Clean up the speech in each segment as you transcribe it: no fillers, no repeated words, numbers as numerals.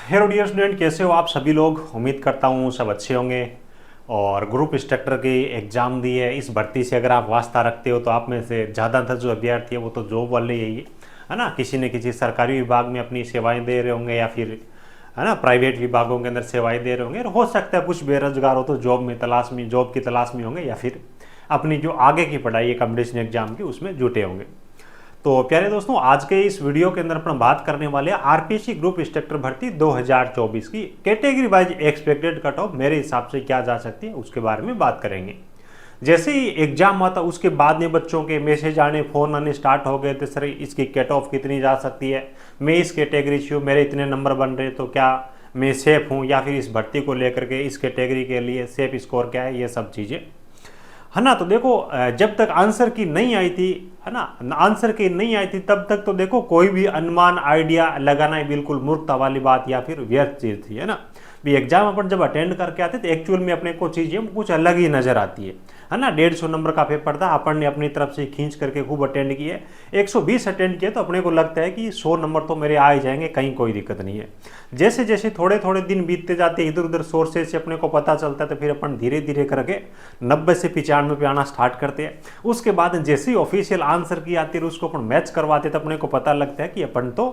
Hello dear student, कैसे हो आप सभी लोग। उम्मीद करता हूँ सब अच्छे होंगे। और ग्रुप इंस्ट्रक्टर की एग्ज़ाम दी है, इस भर्ती से अगर आप वास्ता रखते हो तो आप में से ज़्यादातर जो अभ्यर्थी है वो तो जॉब वाले यही है ना। किसी न किसी सरकारी विभाग में अपनी सेवाएं दे रहे होंगे या फिर है ना प्राइवेट विभागों के अंदर सेवाएं दे रहे होंगे। और हो सकता है कुछ बेरोजगार हो तो जॉब की तलाश में होंगे या फिर अपनी जो आगे की पढ़ाई है कॉम्पिटिशन एग्जाम की उसमें जुटे होंगे। तो प्यारे दोस्तों, आज के इस वीडियो के अंदर अपन बात करने वाले हैं आरपीसी ग्रुप इंस्ट्रक्टर भर्ती 2024 की category wise expected cut off मेरे हिसाब से क्या जा सकती है उसके बारे में बात करेंगे। जैसे ही एग्जाम आता उसके बाद में बच्चों के मैसेज आने, फोन आने स्टार्ट हो गए थे, सर इसकी कट ऑफ कितनी जा सकती है, मैं इस कैटेगरी से हूँ, मेरे इतने नंबर बन रहे तो क्या मैं सेफ हूँ, या फिर इस भर्ती को लेकर के इस कैटेगरी के लिए सेफ स्कोर क्या है, ये सब चीज़ें है ना। तो देखो, जब तक आंसर की नहीं आई थी है ना, आंसर की नहीं आई थी तब तक तो देखो कोई भी अनुमान आइडिया लगाना ही बिल्कुल मूर्खता वाली बात या फिर व्यर्थ चीज थी, है ना। भी एग्जाम अपन जब अटेंड करके आते तो एक्चुअल में अपने को चीजें कुछ अलग ही नजर आती है ना। 150 नंबर का पेपर था, अपन ने अपनी तरफ से खींच करके खूब अटेंड किए, 120 अटेंड किए तो अपने को लगता है कि 100 नंबर तो मेरे आ ही जाएंगे, कहीं कोई दिक्कत नहीं है। जैसे जैसे थोड़े थोड़े दिन बीतते जाते इधर उधर सोर्सेज से अपने को पता चलता है तो फिर अपन धीरे धीरे करके 90 से 95 पे आना स्टार्ट करते हैं। उसके बाद जैसे ही ऑफिशियल आंसर की आती है उसको अपन मैच करवाते तो अपने को पता लगता है कि अपन तो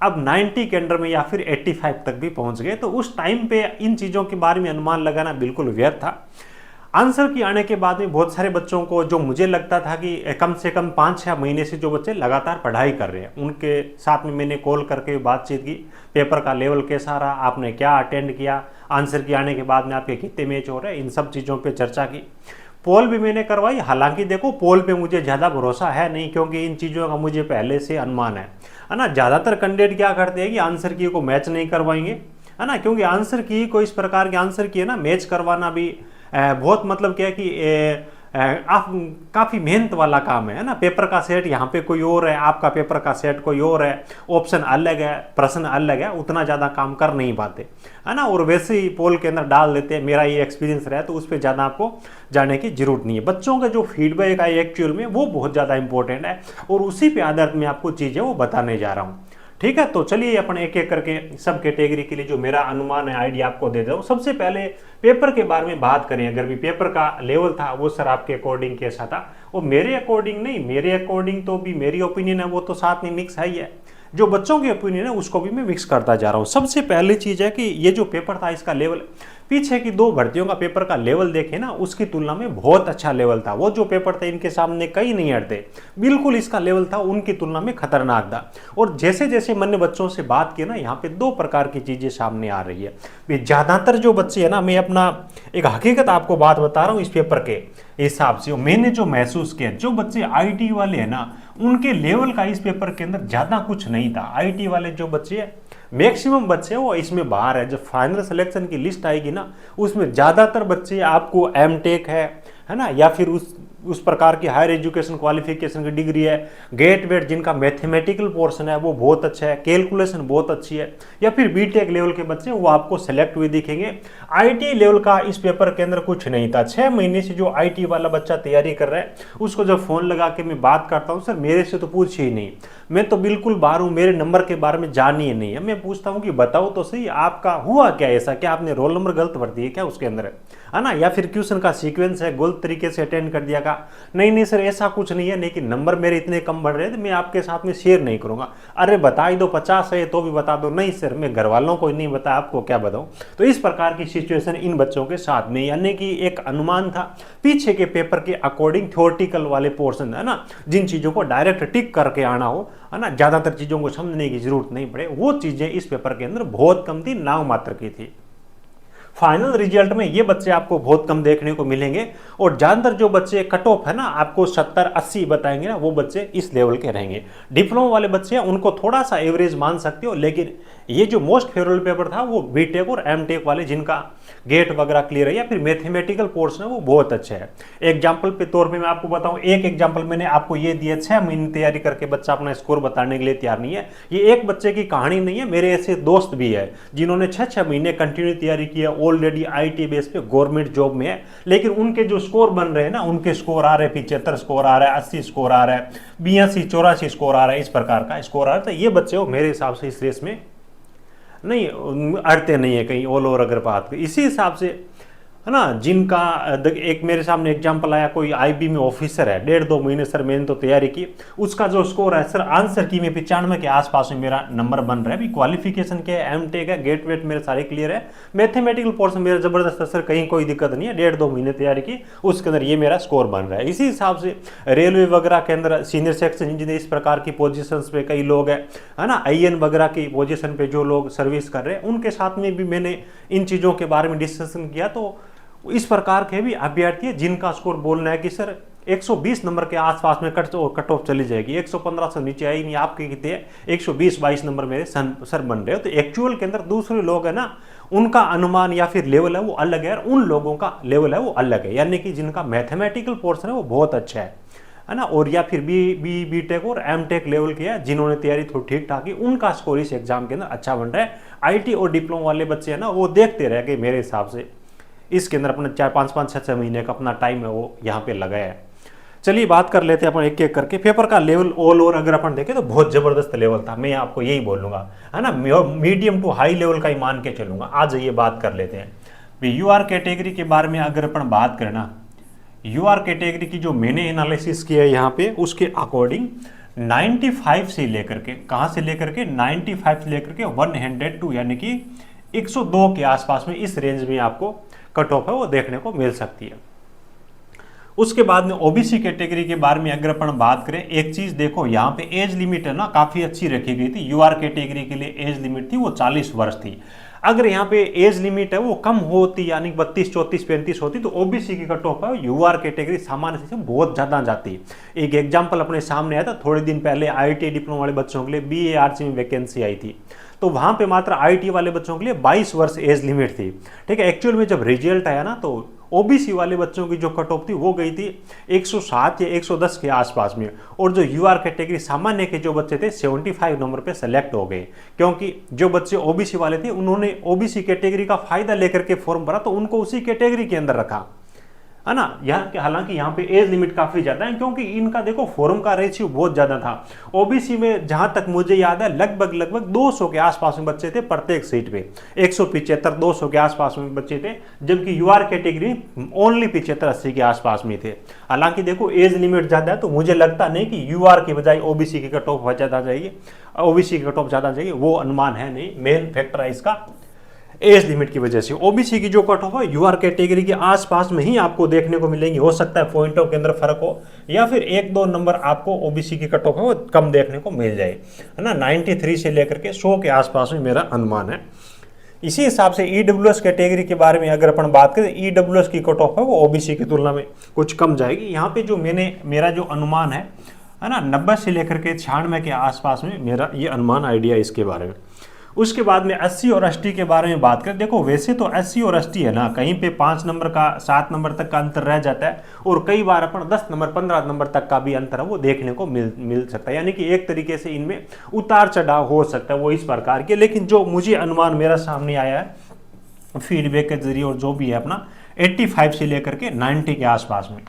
अब 90 के अंडर में या फिर 85 तक भी पहुंच गए। तो उस टाइम पे इन चीज़ों के बारे में अनुमान लगाना बिल्कुल व्यर्थ था। आंसर की आने के बाद में बहुत सारे बच्चों को, जो मुझे लगता था कि कम से कम 5-6 महीने से जो बच्चे लगातार पढ़ाई कर रहे हैं, उनके साथ में मैंने कॉल करके बातचीत की, पेपर का लेवल कैसा रहा, आपने क्या अटेंड किया, आंसर की आने के बाद में आपके कितने मैच हो रहे हैं, इन सब चीज़ों पर चर्चा की। पोल भी मैंने करवाई। हालांकि देखो पोल पे मुझे ज़्यादा भरोसा है नहीं, क्योंकि इन चीज़ों का मुझे पहले से अनुमान है ना। ज़्यादातर कैंडिडेट क्या करते हैं कि आंसर की को मैच नहीं करवाएंगे, है ना, क्योंकि आंसर की को इस प्रकार के आंसर की है ना मैच करवाना भी बहुत मतलब क्या है कि आप काफ़ी मेहनत वाला काम है ना। पेपर का सेट यहाँ पे कोई और है, आपका पेपर का सेट कोई और है, ऑप्शन अलग है, प्रश्न अलग है, उतना ज़्यादा काम कर नहीं पाते है ना। और वैसे ही पोल के अंदर डाल देते हैं, मेरा ये एक्सपीरियंस रहा है, तो उस पर ज़्यादा आपको जाने की जरूरत नहीं है। बच्चों का जो फीडबैक है एक्चुअल में वो बहुत ज़्यादा इंपॉर्टेंट है, और उसी पे आधार में आपको चीज़ें वो बताने जा रहा हूँ। ठीक है, तो चलिए अपन एक एक करके सब कैटेगरी के लिए जो मेरा अनुमान है आइडिया आपको दे दूँ। सबसे पहले पेपर के बारे में बात करें। अगर भी पेपर का लेवल था वो सर आपके अकॉर्डिंग कैसा था, वो मेरे अकॉर्डिंग नहीं, मेरे अकॉर्डिंग तो भी मेरी ओपिनियन है वो तो साथ में मिक्स है ही है, जो बच्चों की ओपिनियन है उसको भी मैं मिक्स करता जा रहा हूँ। सबसे पहली चीज़ है कि ये जो पेपर था इसका लेवल, पीछे की 2 भर्तियों का पेपर का लेवल देखें ना, उसकी तुलना में बहुत अच्छा लेवल था। वो जो पेपर थे इनके सामने कहीं नहीं हटते, बिल्कुल इसका लेवल था उनकी तुलना में खतरनाक था। और जैसे जैसे मैंने बच्चों से बात की ना, यहाँ पे 2 प्रकार की चीज़ें सामने आ रही है। ज़्यादातर जो बच्चे है ना, मैं अपना एक हकीकत आपको बात बता रहा हूँ इस पेपर के हिसाब से, मैंने जो महसूस किया, जो बच्चे आईटी वाले हैं ना उनके लेवल का इस पेपर के अंदर ज़्यादा कुछ नहीं था। आईटी वाले जो बच्चे हैं मैक्सिमम बच्चे वो इसमें बाहर है। जब फाइनल सिलेक्शन की लिस्ट आएगी ना उसमें ज़्यादातर बच्चे आपको एमटेक है ना, या फिर उस प्रकार की हायर एजुकेशन क्वालिफिकेशन की डिग्री है, गेट वेट जिनका मैथमेटिकल पोर्शन है वो बहुत अच्छा है, कैलकुलेशन बहुत अच्छी है, या फिर बीटेक लेवल के बच्चे वो आपको सेलेक्ट हुए दिखेंगे। आईटी लेवल का इस पेपर के अंदर कुछ नहीं था। 6 महीने से जो आईटी वाला बच्चा तैयारी कर रहा है उसको जब फ़ोन लगा के मैं बात करता हूँ, सर मेरे से तो पूछ ही नहीं, मैं तो बिल्कुल बाहर हूँ, मेरे नंबर के बारे में जान ही नहीं है। मैं पूछता हूँ कि बताओ तो सही आपका हुआ क्या ऐसा, क्या आपने रोल नंबर गलत भर दिए क्या उसके अंदर, है ना, या फिर क्वेश्चन का सीक्वेंस है गलत तरीके से अटेंड कर दिया का। नहीं सर ऐसा कुछ नहीं है, लेकिन नंबर मेरे इतने कम बढ़ रहे थे, मैं आपके साथ में शेयर नहीं करूंगा। अरे बता ही दो, 50 है तो भी बता दो। नहीं सर मैं घर वालों को नहीं बता, आपको क्या बताऊं। तो इस प्रकार की सिचुएशन इन बच्चों के साथ में, यानी कि एक अनुमान था पीछे के पेपर के अकॉर्डिंग, थ्योरेटिकल वाले पोर्शन है ना, जिन चीजों को डायरेक्ट टिक करके आना हो, है ना, ज्यादातर चीजों को समझने की जरूरत नहीं पड़े, वो चीजें इस पेपर के अंदर बहुत कम थी, नाम मात्र की थी। फाइनल रिजल्ट में ये बच्चे आपको बहुत कम देखने को मिलेंगे, और ज्यादातर जो बच्चे कट ऑफ है ना आपको 70-80 बताएंगे ना, वो बच्चे इस लेवल के रहेंगे। डिप्लोमा वाले बच्चे हैं उनको थोड़ा सा एवरेज मान सकते हो, लेकिन ये जो मोस्ट फेवरेबल पेपर था वो बीटेक और एमटेक वाले जिनका गेट वगैरह क्लियर है या फिर मैथमेटिकल पोर्शन है वो बहुत अच्छा है। एग्जाम्पल के तौर पे मैं आपको बताऊं, एक एग्जाम्पल मैंने आपको ये दिया, 6 महीने तैयारी करके बच्चा अपना स्कोर बताने के लिए तैयार नहीं है। ये एक बच्चे की कहानी नहीं है, मेरे ऐसे दोस्त भी है जिन्होंने 6-6 महीने कंटिन्यू तैयारी किया, ऑलरेडी आईटी बेस पे गवर्नमेंट जॉब में है, लेकिन उनके जो स्कोर बन रहे हैं ना, उनके स्कोर आ रहे हैं 75 स्कोर आ रहा है, 80 स्कोर आ रहा है, 82-84 स्कोर आ रहा है, इस प्रकार का स्कोर आ रहा है। तो ये बच्चे हो मेरे हिसाब से इस रेस में नहीं अड़ते नहीं है कहीं ऑल ओवर अगर बात करें इसी हिसाब से, है ना। जिनका एक मेरे सामने एग्जांपल आया, कोई आईबी में ऑफिसर है, 1.5-2 महीने सर मैंने तो तैयारी की, उसका जो स्कोर है सर आंसर की में 95 के आसपास में मेरा नंबर बन रहा है। अभी क्वालिफिकेशन क्या है, एमटेक है, गेट वेट मेरे सारे क्लियर है, मैथमेटिकल पोर्सन मेरा जबरदस्त है सर, कहीं कोई दिक्कत नहीं है, 1.5-2 महीने तैयारी की, उसके अंदर ये मेरा स्कोर बन रहा है। इसी हिसाब से रेलवे वगैरह के अंदर सीनियर सेक्शन इंजीनियर इस प्रकार की पोजिशन पे कई लोग हैं, है ना, आईएन वगैरह की पोजिशन पे जो लोग सर्विस कर रहे हैं, उनके साथ में भी मैंने इन चीज़ों के बारे में डिस्कशन किया। तो इस प्रकार के भी अभ्यर्थी है जिनका स्कोर बोलना है कि सर 120 नंबर के आसपास में कट ऑफ चली जाएगी, 115 से नीचे आई नहीं, आपके कितने 120-22 नंबर मेरे सर बन रहे हो। तो एक्चुअल के अंदर दूसरे लोग है ना, उनका अनुमान या फिर लेवल है वो अलग है, और उन लोगों का लेवल है वो अलग है, यानी कि जिनका मैथमेटिकल पोर्शन है वो बहुत अच्छा है ना, और या फिर बी टेक और एम टेक लेवल किया है, जिन्होंने तैयारी थोड़ी ठीक ठाक की, उनका स्कोर इस एग्जाम के अंदर अच्छा बन रहा है। आईटी और डिप्लोमा वाले बच्चे हैं ना, वो देखते रह गए मेरे हिसाब से, इसके अंदर अपना 4-5-6 महीने का अपना टाइम है वो यहाँ पे लगाया है। चलिए बात कर लेते हैं अपन एक एक करके। पेपर का लेवल ऑल ओवर अगर अपन देखें तो बहुत जबरदस्त लेवल था, मैं आपको यही बोलूँगा, है ना, मीडियम टू हाई लेवल का ही मान के चलूँगा। आ जाइए बात कर लेते हैं। यूआर कैटेगरी के बारे में अगर अपन बात करें ना, यूआर कैटेगरी की जो मैंने एनालिसिस किया है यहाँ पे, उसके अकॉर्डिंग 95 से लेकर के, कहाँ से लेकर के 95 से लेकर के 102 यानी कि 102 के आसपास में, इस रेंज में आपको कट ऑफ है वो देखने को मिल सकती है। उसके बाद में ओबीसी कैटेगरी के बारे में अगर अपन बात करें, एक चीज देखो यहाँ पे एज लिमिट है ना काफी अच्छी रखी गई थी। यूआर कैटेगरी के लिए एज लिमिट थी वो 40 वर्ष थी। अगर यहाँ पे एज लिमिट है वो कम होती, यानी 32, 34, 35 होती, तो ओबीसी की कट ऑफ है यूआर कैटेगरी सामान्य से बहुत ज्यादा जाती। एक एग्जाम्पल अपने सामने आया था थोड़े दिन पहले, आईटी डिप्लोमा वाले बच्चों के लिए बीएआरसी में वैकेंसी आई थी, तो वहां पे मात्र आईटी वाले बच्चों के लिए 22 वर्ष एज लिमिट थी। ठीक है, एक्चुअल में जब रिजल्ट आया ना तो ओबीसी वाले बच्चों की जो कट ऑफ थी वो गई थी 107 या 110 के आसपास में, और जो यूआर कैटेगरी सामान्य के जो बच्चे थे 75 नंबर पे सेलेक्ट हो गए, क्योंकि जो बच्चे ओबीसी वाले थे उन्होंने ओबीसी कैटेगरी का फायदा लेकर के फॉर्म भरा, तो उनको उसी कैटेगरी के अंदर रखा, है ना। हालांकि यहाँ पे एज लिमिट काफी ज्यादा है, क्योंकि इनका देखो फॉर्म का रेशियो बहुत ज्यादा था। ओबीसी में जहां तक मुझे याद है लगभग 200 के आसपास में बच्चे थे प्रत्येक सीट पे, 175-200 के आसपास में बच्चे थे, जबकि यूआर कैटेगरी ओनली 75-80 के आसपास में थे। हालांकि देखो एज लिमिट ज्यादा है, तो मुझे लगता नहीं कि यूआर की बजाय ओबीसी की कट ऑफ ज्यादा जाएगी, ओबीसी की कट ऑफ ज्यादा जाएगी, वो अनुमान है नहीं। मेन फैक्टर है इसका एज लिमिट की वजह से। ओबीसी की जो कट ऑफ है यूआर कैटेगरी के आसपास में ही आपको देखने को मिलेंगी। हो सकता है पॉइंटों के अंदर फर्क हो, या फिर 1-2 नंबर आपको ओबीसी की कट ऑफ है वो कम देखने को मिल जाए, है ना। 93 से लेकर के 100 के आसपास में मेरा अनुमान है। इसी हिसाब से ईडब्ल्यूएस कैटेगरी के बारे में अगर अपन बात करें, ईडब्ल्यूएस की कट ऑफ है वो ओबीसी की तुलना में कुछ कम जाएगी। यहाँ पे जो मेरा जो अनुमान है ना, 90 से लेकर के 96 के आसपास में मेरा ये अनुमान आइडिया इसके बारे में। उसके बाद में 80 और 80 के बारे में बात करें, देखो वैसे तो 80 और 80 है ना, कहीं पे 5 नंबर का 7 नंबर तक का अंतर रह जाता है, और कई बार अपन 10 नंबर 15 नंबर तक का भी अंतर है वो देखने को मिल सकता है, यानी कि एक तरीके से इनमें उतार चढ़ाव हो सकता है वो इस प्रकार के। लेकिन जो मुझे अनुमान मेरा सामने आया है फीडबैक के जरिए, और जो भी है अपना 85 से लेकर के 90 के आसपास में,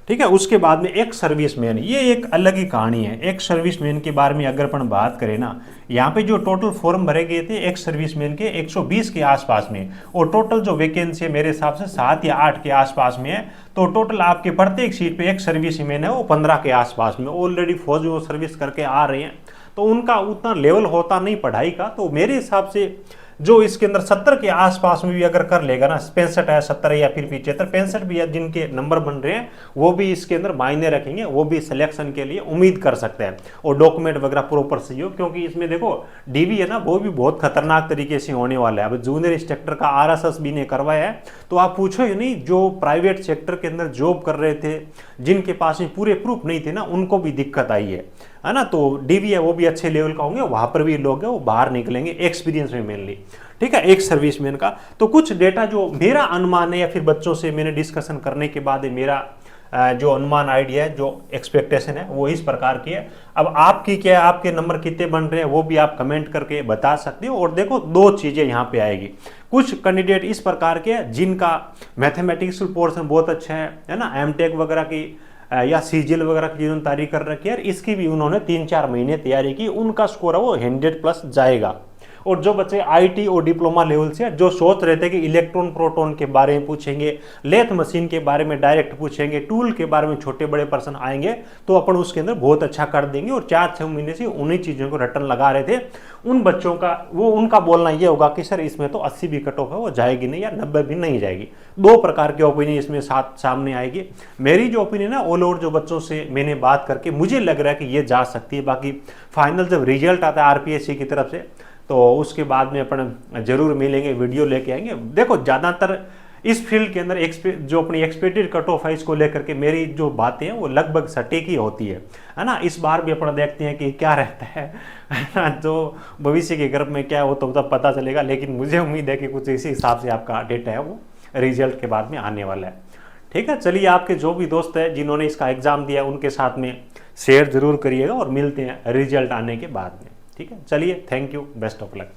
ठीक है। उसके बाद में एक सर्विसमैन, ये एक अलग ही कहानी है। एक सर्विसमैन के बारे में अगर अपन बात करें ना, यहाँ पे जो टोटल फॉर्म भरे गए थे एक सर्विसमैन के 120 के आसपास में, और टोटल जो वैकेंसी है मेरे हिसाब से 7 या 8 के आसपास में है, तो टोटल आपके प्रत्येक सीट पे एक सर्विसमैन है वो 15 के आसपास में। ऑलरेडी फौज वो सर्विस करके आ रहे हैं, तो उनका उतना लेवल होता नहीं पढ़ाई का, तो मेरे हिसाब से जो इसके अंदर 70 के आसपास में भी अगर कर लेगा ना, 65 है, 70 या फिर 75, 65 भी है, जिनके नंबर बन रहे हैं वो भी इसके अंदर मायने रखेंगे, वो भी सिलेक्शन के लिए उम्मीद कर सकते हैं, और डॉक्यूमेंट वगैरह प्रॉपर सही हो, क्योंकि इसमें देखो डीवी है ना वो भी बहुत खतरनाक तरीके से होने वाला है। अब जूनियर इंस्ट्रक्टर का आरएसएस भी ने करवाया है, तो आप पूछो ही नहीं, जो प्राइवेट सेक्टर के अंदर जॉब कर रहे थे जिनके पास में पूरे प्रूफ नहीं थे ना, उनको भी दिक्कत आई है ना। तो डीवी है वो भी अच्छे लेवल का होंगे, वहां पर भी लोग हैं वो बाहर निकलेंगे एक्सपीरियंस में मेनली, ठीक है, एक सर्विसमैन का। तो कुछ डेटा जो मेरा अनुमान है, या फिर बच्चों से मैंने डिस्कशन करने के बाद मेरा जो अनुमान आइडिया है, जो एक्सपेक्टेशन है वो इस प्रकार की है। अब आपकी क्या है, आपके नंबर कितने बन रहे हैं वो भी आप कमेंट करके बता सकते हो। और देखो 2 चीजें यहाँ पे आएगी, कुछ कैंडिडेट इस प्रकार के हैं जिनका मैथमेटिक्स पोर्शन बहुत अच्छा है ना, एमटेक वगैरह की या सीजीएल वगैरह की जिन्होंने तैयारी कर रखी है, इसकी भी उन्होंने 3-4 महीने तैयारी की, उनका स्कोर है वो 100+ जाएगा। और जो बच्चे आईटी और डिप्लोमा लेवल से जो सोच रहे थे कि इलेक्ट्रॉन प्रोटॉन के बारे में पूछेंगे, लेथ मशीन के बारे में डायरेक्ट पूछेंगे, टूल के बारे में छोटे बड़े पर्सन आएंगे, तो अपन उसके अंदर बहुत अच्छा कर देंगे। और 4-6 महीने से उन्हीं चीज़ों को रटन लगा रहे थे, उन बच्चों का उनका बोलना ये होगा कि सर इसमें तो 80 भी कट ऑफ है, वो जाएगी नहीं, या 90 भी नहीं जाएगी। दो प्रकार के ओपिनियन इसमें साथ सामने आएगी। मेरी जो ओपिनियन है ऑल ओवर जो बच्चों से मैंने बात करके मुझे लग रहा है कि ये जा सकती है। बाकी फाइनल जब रिजल्ट आता है आरपीएससी की तरफ से, तो उसके बाद में अपन जरूर मिलेंगे, वीडियो लेके आएंगे। देखो ज़्यादातर इस फील्ड के अंदर जो अपनी एक्सपेक्टेड कट ऑफ है इसको लेकर के मेरी जो बातें हैं वो लगभग सटीक ही होती है ना। इस बार भी अपन देखते हैं कि क्या रहता है ना, जो भविष्य के गर्भ में क्या हो तो तब पता चलेगा। लेकिन मुझे उम्मीद है कि कुछ इसी हिसाब से आपका डेटा है वो रिजल्ट के बाद में आने वाला है। ठीक है, चलिए आपके जो भी दोस्त हैं जिन्होंने इसका एग्जाम दिया उनके साथ में शेयर जरूर करिएगा, और मिलते हैं रिजल्ट आने के बाद में। ठीक है, चलिए, thank you, best of luck.